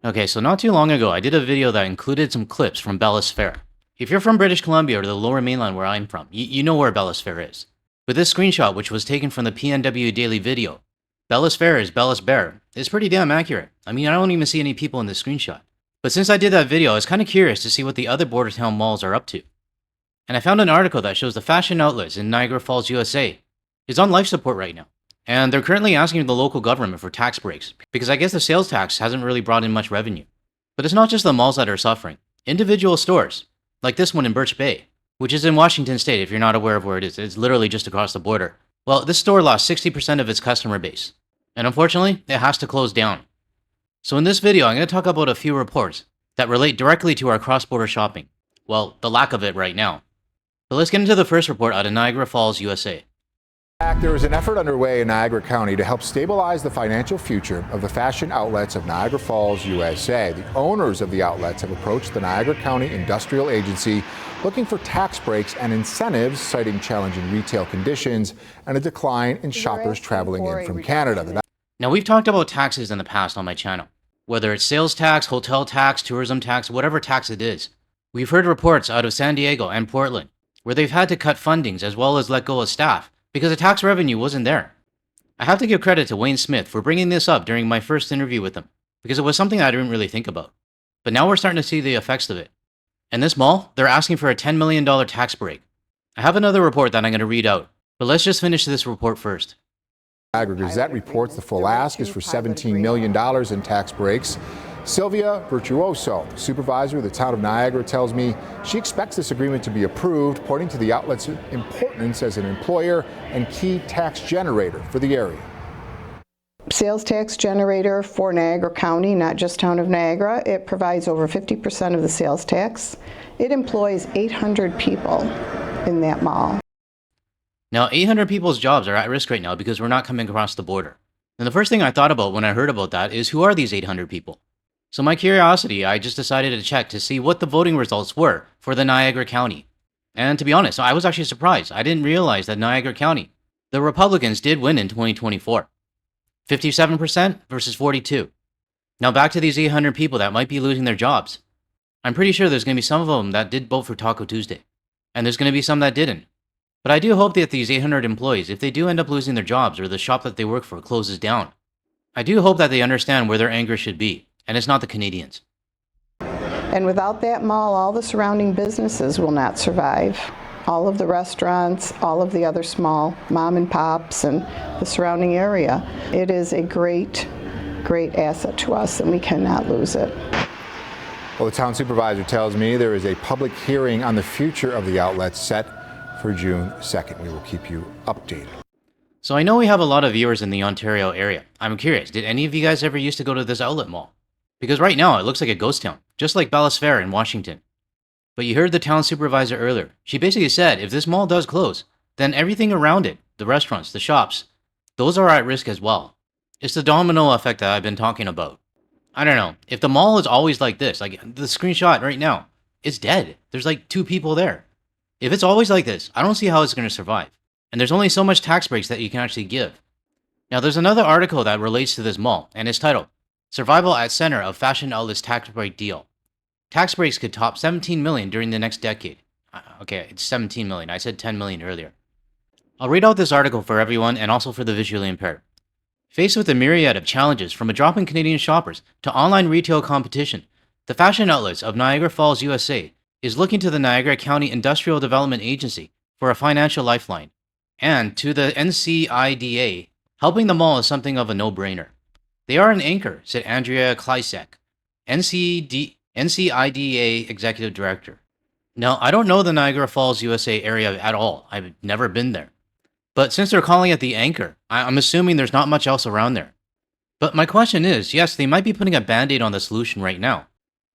Okay, so not too long ago, I did a video that included some clips from Bellis Fair. If you're from British Columbia or the lower mainland where I'm from, you know where Bellis Fair is. But this screenshot, which was taken from the PNW Daily video, Bellis Fair is Bellis Bear, is pretty damn accurate. I mean, I don't even see any people in this screenshot. But since I did that video, I was kind of curious to see what the other border town malls are up to. And I found an article that shows the fashion outlets in Niagara Falls, USA is on life support right now. And they're currently asking the local government for tax breaks, because I guess the sales tax hasn't really brought in much revenue. But it's not just the malls that are suffering. Individual stores, like this one in Birch Bay, which is in Washington State if you're not aware of where it is. It's literally just across the border. Well, this store lost 60% of its customer base. And unfortunately, it has to close down. So in this video, I'm going to talk about a few reports that relate directly to our cross-border shopping. Well, the lack of it right now. But let's get into the first report out of Niagara Falls, USA. There is an effort underway in Niagara County to help stabilize the financial future of the fashion outlets of Niagara Falls, USA. The owners of the outlets have approached the Niagara County Industrial Agency looking for tax breaks and incentives, citing challenging retail conditions and a decline in shoppers traveling in from Canada. Now, we've talked about taxes in the past on my channel. Whether it's sales tax, hotel tax, tourism tax, whatever tax it is. We've heard reports out of San Diego and Portland where they've had to cut fundings as well as let go of staff because the tax revenue wasn't there. I have to give credit to Wayne Smith for bringing this up during my first interview with him, because it was something I didn't really think about. But now we're starting to see the effects of it. In this mall, they're asking for a $10 million tax break. I have another report that I'm going to read out, but let's just finish this report first. Niagara Gazette reports the full ask is for $17 million in tax breaks. Sylvia Virtuoso, the supervisor of the town of Niagara, tells me she expects this agreement to be approved, pointing to the outlet's importance as an employer and key tax generator for the area. Sales tax generator for Niagara County, not just town of Niagara. It provides over 50% of the sales tax. It employs 800 people in that mall. Now, 800 people's jobs are at risk right now because we're not coming across the border. And the first thing I thought about when I heard about that is, who are these 800 people? So my curiosity, I just decided to check to see what the voting results were for the Niagara County. And to be honest, I was actually surprised. I didn't realize that Niagara County, the Republicans did win in 2024. 57% versus 42%. Now back to these 800 people that might be losing their jobs. I'm pretty sure there's going to be some of them that did vote for Taco Tuesday. And there's going to be some that didn't. But I do hope that these 800 employees, if they do end up losing their jobs or the shop that they work for closes down, I do hope that they understand where their anger should be. And it's not the Canadians. And without that mall, all the surrounding businesses will not survive. All of the restaurants, all of the other small mom and pops and the surrounding area. It is a great, great asset to us, and we cannot lose it. Well, the town supervisor tells me there is a public hearing on the future of the outlet set for June 2nd. We will keep you updated. So I know we have a lot of viewers in the Ontario area. I'm curious, did any of you guys ever used to go to this outlet mall? Because right now it looks like a ghost town, just like Bellis Fair in Washington. But you heard the town supervisor earlier. She basically said if this mall does close, then everything around it, the restaurants, the shops, those are at risk as well. It's the domino effect that I've been talking about. I don't know, if the mall is always like this, like the screenshot right now, it's dead. There's like 2 people there. If it's always like this, I don't see how it's going to survive. And there's only so much tax breaks that you can actually give. Now there's another article that relates to this mall, and it's titled, Survival at Center of Fashion Outlets Tax Break Deal. Tax breaks could top $17 million during the next decade. Okay, it's $17 million. I said $10 million earlier. I'll read out this article for everyone and also for the visually impaired. Faced with a myriad of challenges from a drop in Canadian shoppers to online retail competition, the fashion outlets of Niagara Falls, USA is looking to the Niagara County Industrial Development Agency for a financial lifeline. And to the NCIDA, helping the mall is something of a no-brainer. They are an anchor, said Andrea Kleisek, NCIDA Executive Director. Now, I don't know the Niagara Falls, USA area at all. I've never been there. But since they're calling it the anchor, I'm assuming there's not much else around there. But my question is, yes, they might be putting a band-aid on the solution right now,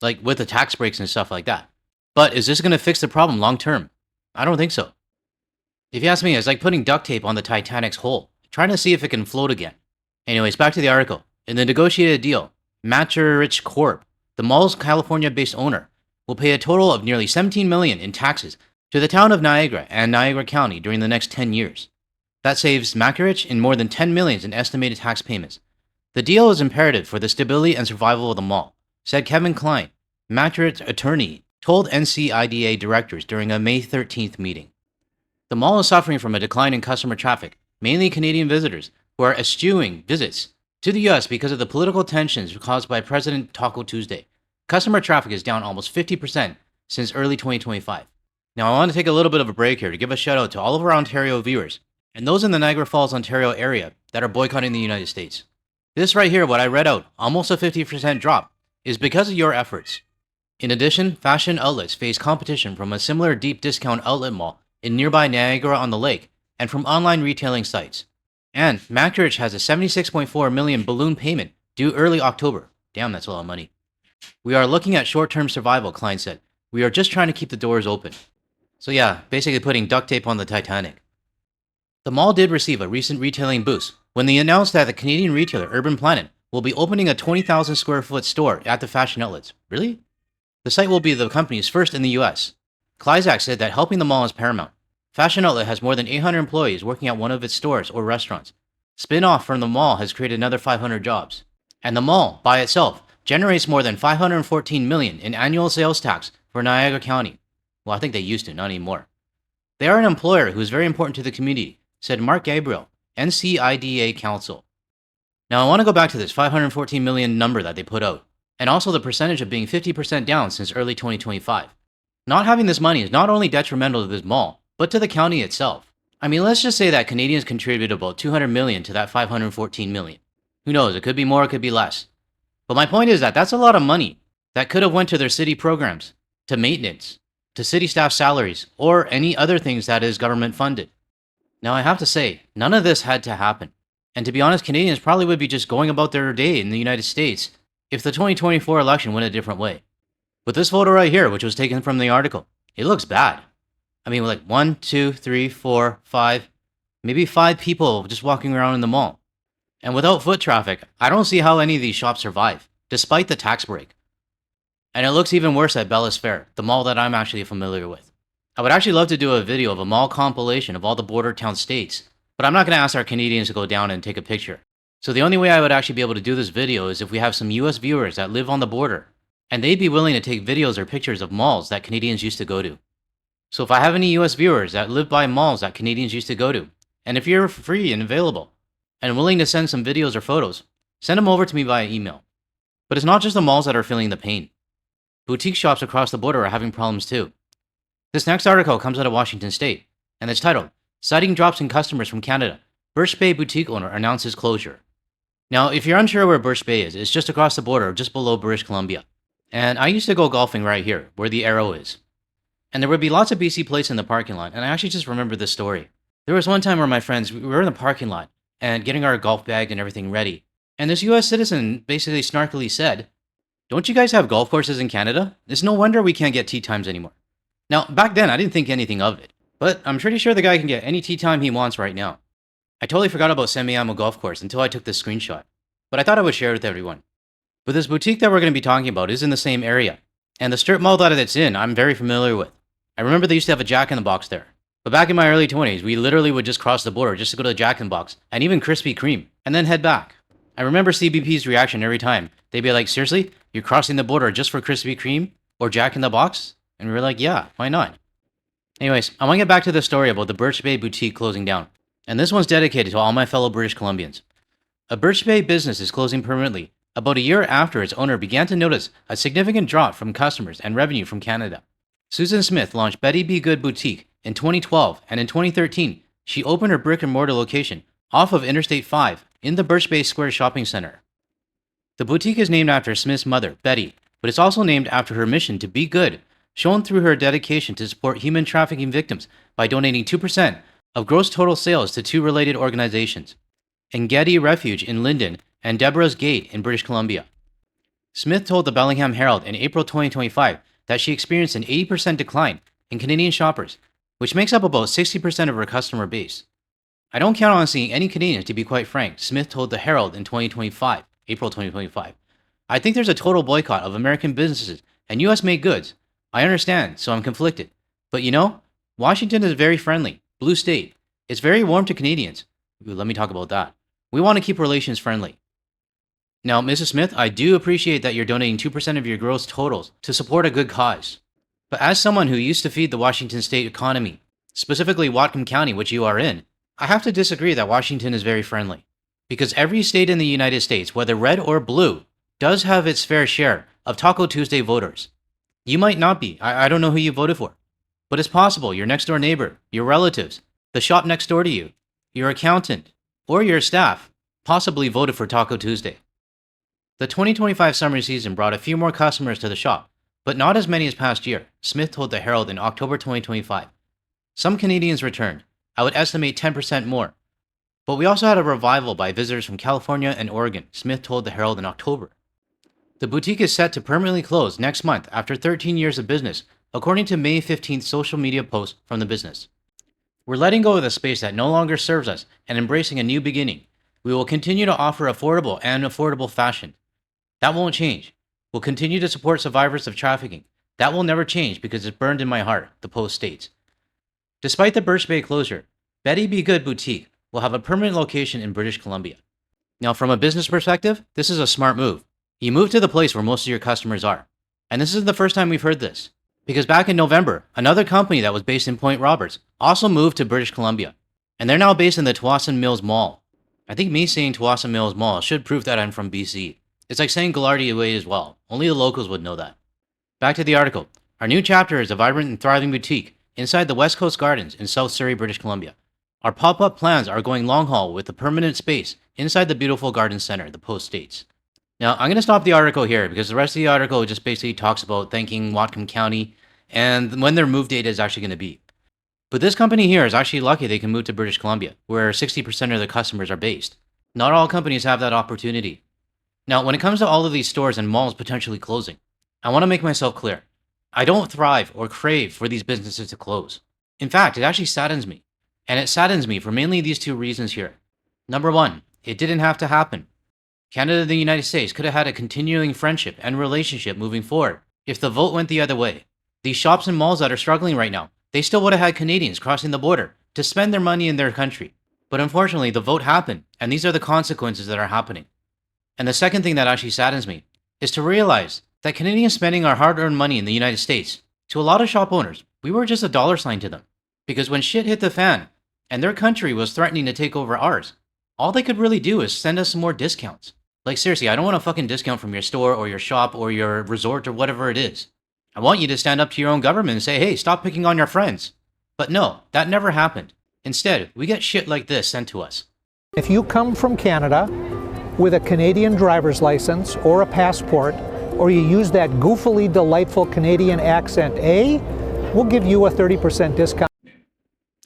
like with the tax breaks and stuff like that. But is this going to fix the problem long-term? I don't think so. If you ask me, it's like putting duct tape on the Titanic's hull, trying to see if it can float again. Anyways, back to the article. In the negotiated deal, Maturich Corp., the mall's California-based owner, will pay a total of nearly $17 million in taxes to the town of Niagara and Niagara County during the next 10 years. That saves Maturich in more than $10 million in estimated tax payments. The deal is imperative for the stability and survival of the mall, said Kevin Klein, Matriot's attorney, told NCIDA directors during a May 13th meeting. The mall is suffering from a decline in customer traffic, mainly Canadian visitors, who are eschewing visits to the US because of the political tensions caused by President Taco Tuesday. Customer traffic is down almost 50% since early 2025. Now, I want to take a little bit of a break here to give a shout out to all of our Ontario viewers and those in the Niagara Falls, Ontario area that are boycotting the United States. This right here, what I read out, almost a 50% drop, is because of your efforts. In addition, fashion outlets face competition from a similar deep discount outlet mall in nearby Niagara-on-the-Lake and from online retailing sites. And Macrich has a $76.4 million balloon payment due early October. Damn, that's a lot of money. We are looking at short-term survival, Klein said. We are just trying to keep the doors open. So yeah, basically putting duct tape on the Titanic. The mall did receive a recent retailing boost when they announced that the Canadian retailer Urban Planet will be opening a 20,000 square foot store at the fashion outlets. Really? The site will be the company's first in the US. Kleizak said that helping the mall is paramount. Fashion Outlet has more than 800 employees working at one of its stores or restaurants. Spin-off from the mall has created another 500 jobs. And the mall, by itself, generates more than $514 million in annual sales tax for Niagara County. Well, I think they used to, not anymore. They are an employer who is very important to the community, said Mark Gabriel, NCIDA counsel. Now, I want to go back to this $514 million number that they put out, and also the percentage of being 50% down since early 2025. Not having this money is not only detrimental to this mall, but to the county itself. I mean, let's just say that Canadians contributed about $200 million to that $514 million. Who knows, it could be more, it could be less. But my point is that that's a lot of money that could have went to their city programs, to maintenance, to city staff salaries, or any other things that is government funded. Now, I have to say, none of this had to happen. And to be honest, Canadians probably would be just going about their day in the United States if the 2024 election went a different way. But this photo right here, which was taken from the article, it looks bad. I mean, like 1, 2, 3, 4, 5, maybe 5 people just walking around in the mall. And without foot traffic, I don't see how any of these shops survive, despite the tax break. And it looks even worse at Bellis Fair, the mall that I'm actually familiar with. I would actually love to do a video of a mall compilation of all the border town states, but I'm not going to ask our Canadians to go down and take a picture. So the only way I would actually be able to do this video is if we have some US viewers that live on the border, and they'd be willing to take videos or pictures of malls that Canadians used to go to. So if I have any US viewers that live by malls that Canadians used to go to, and if you're free and available, and willing to send some videos or photos, send them over to me via email. But it's not just the malls that are feeling the pain. Boutique shops across the border are having problems too. This next article comes out of Washington State, and it's titled, Citing Drops in Customers from Canada, Birch Bay Boutique Owner Announces Closure. Now, if you're unsure where Birch Bay is, it's just across the border, just below British Columbia. And I used to go golfing right here, where the arrow is. And there would be lots of BC plates in the parking lot, and I actually just remember this story. There was one time where my friends, we were in the parking lot, and getting our golf bag and everything ready. And this US citizen basically snarkily said, "Don't you guys have golf courses in Canada? It's no wonder we can't get tee times anymore." Now, back then, I didn't think anything of it, but I'm pretty sure the guy can get any tee time he wants right now. I totally forgot about Semiahmoo Golf Course until I took this screenshot, but I thought I would share it with everyone. But this boutique that we're going to be talking about is in the same area, and the strip mall that it's in, I'm very familiar with. I remember they used to have a Jack in the Box there. But back in my early 20s, we literally would just cross the border just to go to the Jack in the Box, and even Krispy Kreme, and then head back. I remember CBP's reaction every time. They'd be like, "Seriously? You're crossing the border just for Krispy Kreme or Jack in the Box?" And we were like, yeah, why not? Anyways, I want to get back to the story about the Birch Bay boutique closing down. And this one's dedicated to all my fellow British Columbians. A Birch Bay business is closing permanently about a year after its owner began to notice a significant drop from customers and revenue from Canada. Susan Smith launched Betty Be Good Boutique in 2012, and in 2013, she opened her brick-and-mortar location off of Interstate 5 in the Birch Bay Square Shopping Center. The boutique is named after Smith's mother, Betty, but it's also named after her mission to be good, shown through her dedication to support human trafficking victims by donating 2% of gross total sales to 2 related organizations, Engedi Refuge in Linden and Deborah's Gate in British Columbia. Smith told the Bellingham Herald in April 2025 that she experienced an 80% decline in Canadian shoppers, which makes up about 60% of her customer base. "I don't count on seeing any Canadians, to be quite frank," Smith told the Herald in April 2025. "I think there's a total boycott of American businesses and US-made goods. I understand, so I'm conflicted. But you know, Washington is very friendly, blue state. It's very warm to Canadians. Ooh, let me talk about that. We want to keep relations friendly." Now, Mrs. Smith, I do appreciate that you're donating 2% of your gross totals to support a good cause. But as someone who used to feed the Washington state economy, specifically Whatcom County, which you are in, I have to disagree that Washington is very friendly. Because every state in the United States, whether red or blue, does have its fair share of Taco Tuesday voters. You might not be. I don't know who you voted for. But it's possible your next door neighbor, your relatives, the shop next door to you, your accountant, or your staff possibly voted for Taco Tuesday. The 2025 summer season brought a few more customers to the shop, but not as many as past year, Smith told the Herald in October 2025. Some Canadians returned. I would estimate 10% more. But we also had a revival by visitors from California and Oregon, Smith told the Herald in October. The boutique is set to permanently close next month after 13 years of business, according to May 15th social media post from the business. We're letting go of the space that no longer serves us and embracing a new beginning. We will continue to offer affordable fashion. That won't change. We'll continue to support survivors of trafficking. That will never change because it's burned in my heart, the post states. Despite the Birch Bay closure, Betty Be Good Boutique will have a permanent location in British Columbia. Now, from a business perspective, this is a smart move. You move to the place where most of your customers are. And this isn't the first time we've heard this. Because back in November, another company that was based in Point Roberts also moved to British Columbia. And they're now based in the Tsawwassen Mills Mall. I think me saying Tsawwassen Mills Mall should prove that I'm from BC. It's like saying Ghilardi Way as well. Only the locals would know that. Back to the article. Our new chapter is a vibrant and thriving boutique inside the West Coast Gardens in South Surrey, British Columbia. Our pop-up plans are going long haul with a permanent space inside the beautiful garden center, the post states. Now, I'm going to stop the article here because the rest of the article just basically talks about thanking Whatcom County and when their move date is actually going to be. But this company here is actually lucky they can move to British Columbia, where 60% of their customers are based. Not all companies have that opportunity. Now, when it comes to all of these stores and malls potentially closing, I want to make myself clear. I don't thrive or crave for these businesses to close. In fact, it actually saddens me. And it saddens me for mainly these two reasons here. Number one, it didn't have to happen. Canada and the United States could have had a continuing friendship and relationship moving forward if the vote went the other way. These shops and malls that are struggling right now, they still would have had Canadians crossing the border to spend their money in their country. But unfortunately, the vote happened, and these are the consequences that are happening. And the second thing that actually saddens me is to realize that Canadians spending our hard-earned money in the United States, to a lot of shop owners, we were just a dollar sign to them. Because when shit hit the fan, and their country was threatening to take over ours, all they could really do is send us some more discounts. Like seriously, I don't want a fucking discount from your store or your shop or your resort or whatever it is. I want you to stand up to your own government and say, hey, stop picking on your friends. But no, that never happened. Instead, we get shit like this sent to us. If you come from Canada with a Canadian driver's license or a passport, or you use that goofily delightful Canadian accent, we'll give you a 30% discount.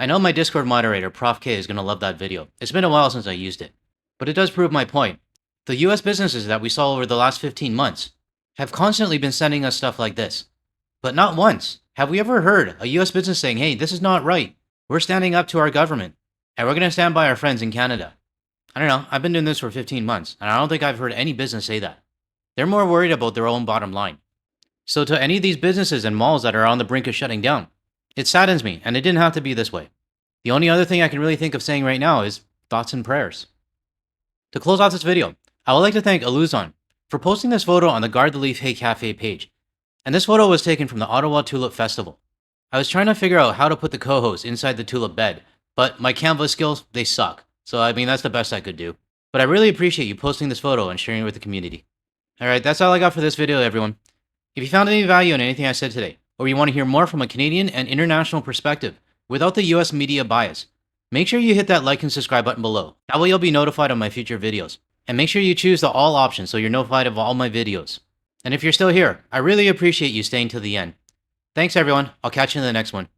I know my Discord moderator, Prof K, is going to love that video. It's been a while since I used it. But it does prove my point. The US businesses that we saw over the last 15 months have constantly been sending us stuff like this. But not once have we ever heard a US business saying, hey, this is not right. We're standing up to our government, and we're going to stand by our friends in Canada. I don't know, I've been doing this for 15 months, and I don't think I've heard any business say that. They're more worried about their own bottom line. So to any of these businesses and malls that are on the brink of shutting down, it saddens me, and it didn't have to be this way. The only other thing I can really think of saying right now is thoughts and prayers. To close off this video, I would like to thank Aluzon for posting this photo on the Guard the Leaf Hay Cafe page. And this photo was taken from the Ottawa Tulip Festival. I was trying to figure out how to put the co-host inside the tulip bed, but my Canva skills, they suck. So I mean, that's the best I could do. But I really appreciate you posting this photo and sharing it with the community. Alright, that's all I got for this video, everyone. If you found any value in anything I said today, or you want to hear more from a Canadian and international perspective without the US media bias, make sure you hit that like and subscribe button below. That way you'll be notified of my future videos. And make sure you choose the all option so you're notified of all my videos. And if you're still here, I really appreciate you staying to the end. Thanks everyone, I'll catch you in the next one.